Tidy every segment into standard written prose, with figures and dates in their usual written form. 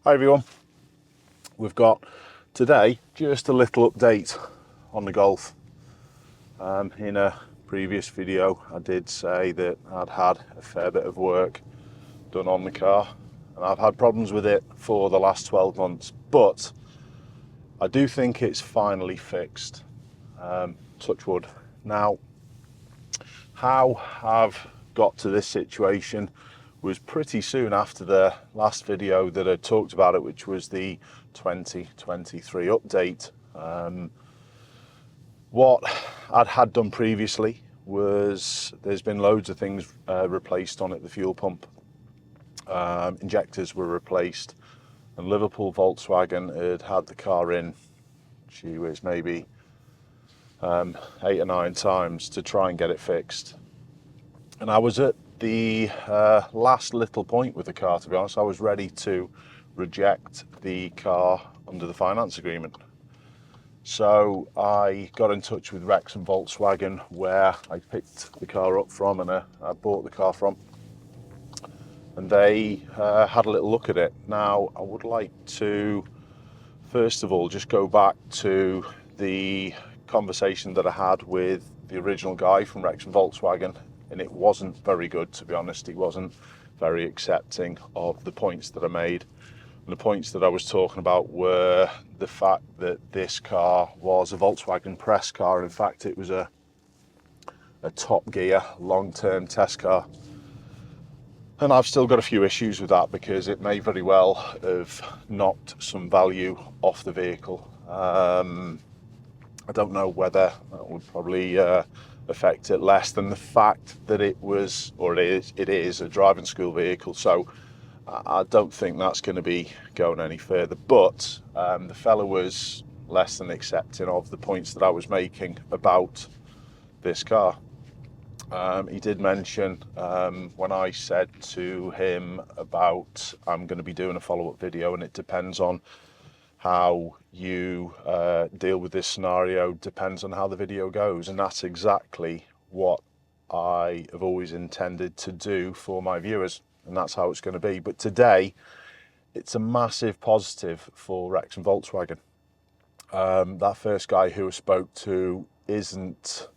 Hi everyone, we've got today just a little update on the Golf. In a previous video I did say that I'd had a fair bit of work done on the car and I've had problems with it for the last 12 months, but I do think it's finally fixed, touch wood. Now, how I've got to this situation was pretty soon after the last video that I talked about it, which was the 2023 update. What I'd had done previously was there's been loads of things replaced on it. The fuel pump, injectors were replaced, and Liverpool Volkswagen had had the car in, gee whiz, maybe 8 or 9 times to try and get it fixed. And I was at the last little point with the car, to be honest. I was ready to reject the car under the finance agreement. So I got in touch with Wrexham Volkswagen, where I picked the car up from and I bought the car from. And they had a little look at it. Now, I would like to, first of all, just go back to the conversation that I had with the original guy from Wrexham Volkswagen. And it wasn't very good, to be honest. He wasn't very accepting of the points that I made. And the points that I was talking about were the fact that this car was a Volkswagen press car. In fact, it was a Top Gear long-term test car. And I've still got a few issues with that because it may very well have knocked some value off the vehicle. I don't know whether that would probably affect it less than the fact that it was, or it is a driving school vehicle. So I don't think that's going to be going any further. But the fella was less than accepting of the points that I was making about this car. He did mention when I said to him about I'm going to be doing a follow-up video and it depends on how you deal with this scenario, depends on how the video goes. And that's exactly what I have always intended to do for my viewers, and that's how it's going to be. But today it's a massive positive for Wrexham Volkswagen. That first guy who I spoke to isn't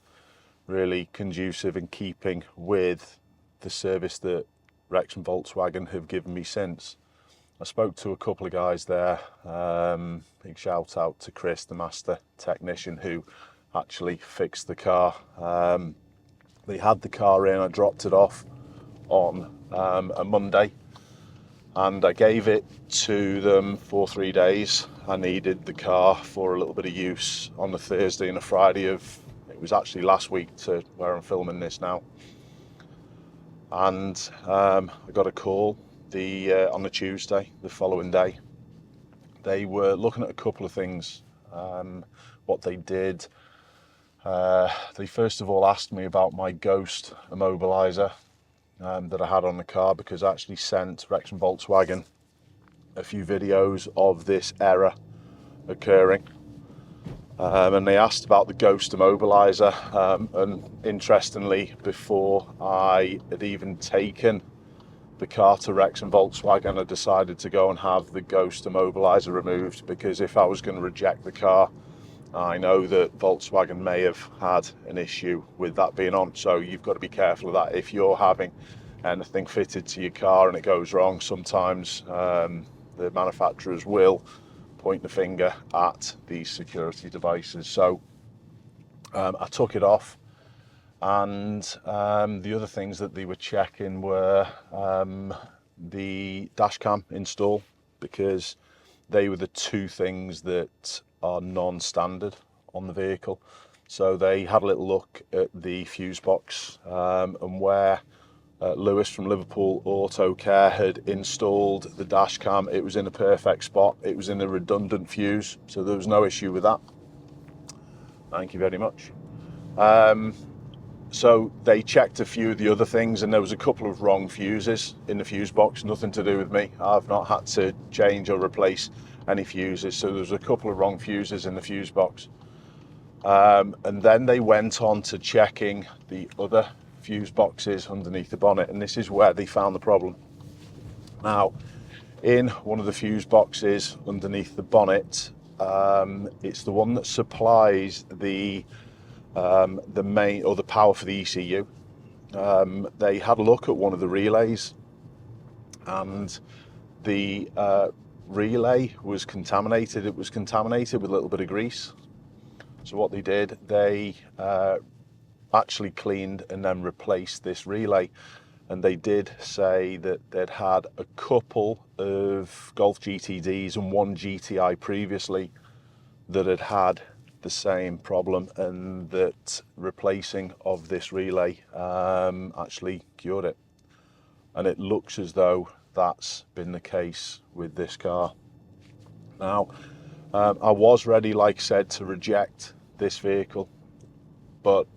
really conducive in keeping with the service that Wrexham Volkswagen have given me since. I spoke to a couple of guys there. Big shout out to Chris, the master technician who actually fixed the car. They had the car in, I dropped it off on a Monday and I gave it to them for 3 days. I needed the car for a little bit of use on the Thursday and a Friday of, it was actually last week to where I'm filming this now. And I got a call on the Tuesday, the following day. They were looking at a couple of things. What they did, they first of all asked me about my ghost immobiliser that I had on the car, because I actually sent Wrexham Volkswagen a few videos of this error occurring. And they asked about the ghost immobiliser, and interestingly, before I had even taken the car to Wrexham Volkswagen, I decided to go and have the ghost immobiliser removed, because if I was going to reject the car, I know that Volkswagen may have had an issue with that being on. So you've got to be careful of that. If you're having anything fitted to your car and it goes wrong, sometimes the manufacturers will point the finger at these security devices. So I took it off. And the other things that they were checking were the dash cam install, because they were the two things that are non-standard on the vehicle. So they had a little look at the fuse box, and where Lewis from Liverpool Auto Care had installed the dash cam, it was in a perfect spot. It was in a redundant fuse, so there was no issue with that. Thank you very much. So they checked a few of the other things, and there was a couple of wrong fuses in the fuse box, nothing to do with me. I've not had to change or replace any fuses, so there was a couple of wrong fuses in the fuse box. And then they went on to checking the other fuse boxes underneath the bonnet, and this is where they found the problem. Now, in one of the fuse boxes underneath the bonnet. It's the one that supplies the main, or the power for the ECU. They had a look at one of the relays, and the relay was contaminated. It was contaminated with a little bit of grease. So what they did, they actually cleaned and then replaced this relay. And they did say that they'd had a couple of Golf GTDs and one GTI previously that had had the same problem, and that replacing of this relay actually cured it. And it looks as though that's been the case with this car. Now, I was ready, like I said, to reject this vehicle, but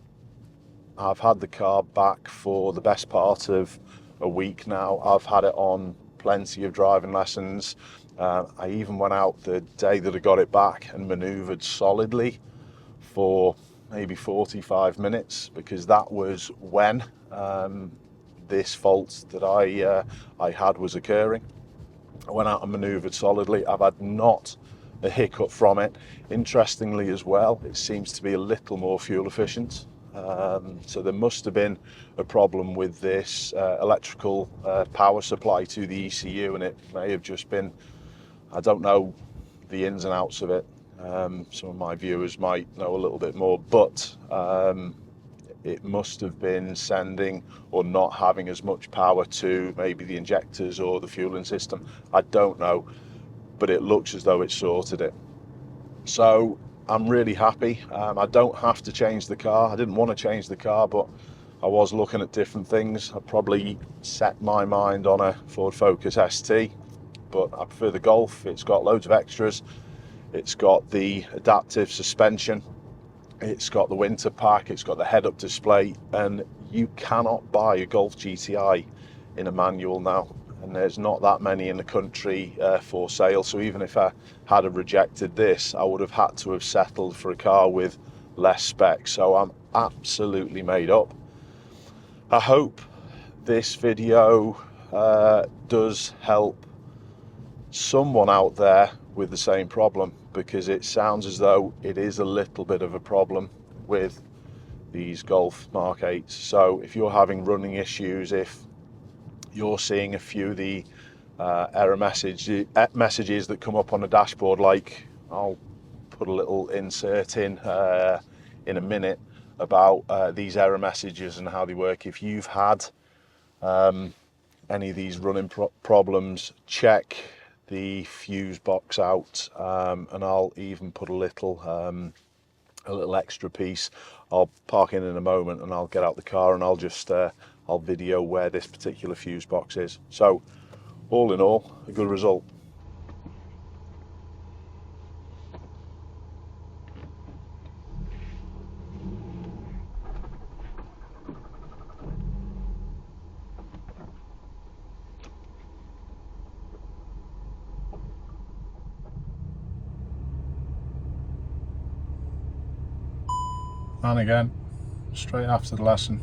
I've had the car back for the best part of a week now. I've had it on plenty of driving lessons. I even went out the day that I got it back and manoeuvred solidly for maybe 45 minutes, because that was when this fault that I had was occurring. I went out and manoeuvred solidly. I've had not a hiccup from it. Interestingly as well, it seems to be a little more fuel efficient. So there must have been a problem with this electrical power supply to the ECU, and it may have just been, I don't know the ins and outs of it. Some of my viewers might know a little bit more, but it must have been sending or not having as much power to maybe the injectors or the fueling system. I don't know, but it looks as though it sorted it. So I'm really happy. I don't have to change the car. I didn't want to change the car, but I was looking at different things. I probably set my mind on a Ford Focus ST, but I prefer the Golf. It's got loads of extras. It's got the adaptive suspension. It's got the winter pack. It's got the head-up display, and you cannot buy a Golf GTI in a manual now. And there's not that many in the country for sale. So even if I had have rejected this, I would have had to have settled for a car with less specs. So I'm absolutely made up. I hope this video does help someone out there with the same problem, because it sounds as though it is a little bit of a problem with these Golf Mark 8s. So if you're having running issues, if you're seeing a few of the error messages that come up on the dashboard, like I'll put a little insert in a minute about these error messages and how they work. If you've had any of these running problems, check the fuse box out, and I'll even put a little extra piece. I'll park in a moment and I'll get out the car and I'll just I'll video where this particular fuse box is. So all in all, a good result. And again, straight after the lesson.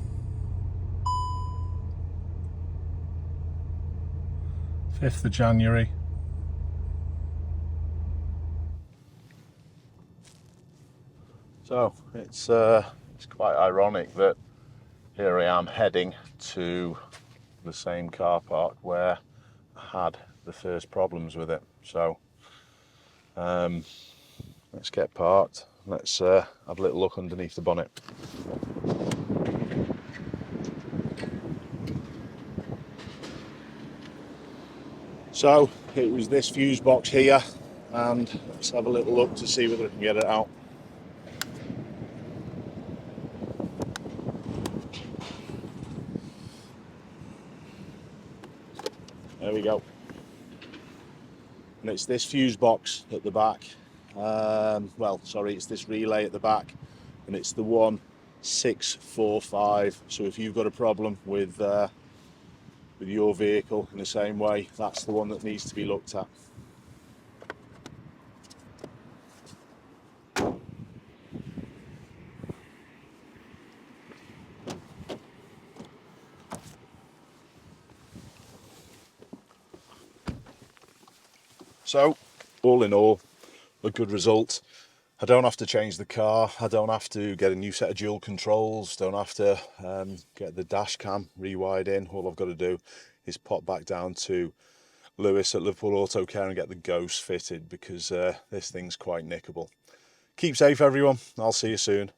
5th of January. So it's quite ironic that here I am heading to the same car park where I had the first problems with it. So let's get parked. Let's have a little look underneath the bonnet. So it was this fuse box here, and let's have a little look to see whether I can get it out. There we go. And it's this fuse box at the back. Well, sorry, it's this relay at the back, and it's the 1645. So if you've got a problem with your vehicle in the same way, that's the one that needs to be looked at. So all in all, a good result. I don't have to change the car, I don't have to get a new set of dual controls, don't have to get the dash cam rewired in. All I've got to do is pop back down to Lewis at Liverpool Auto Care and get the Ghost fitted, because this thing's quite nickable. Keep safe everyone, I'll see you soon.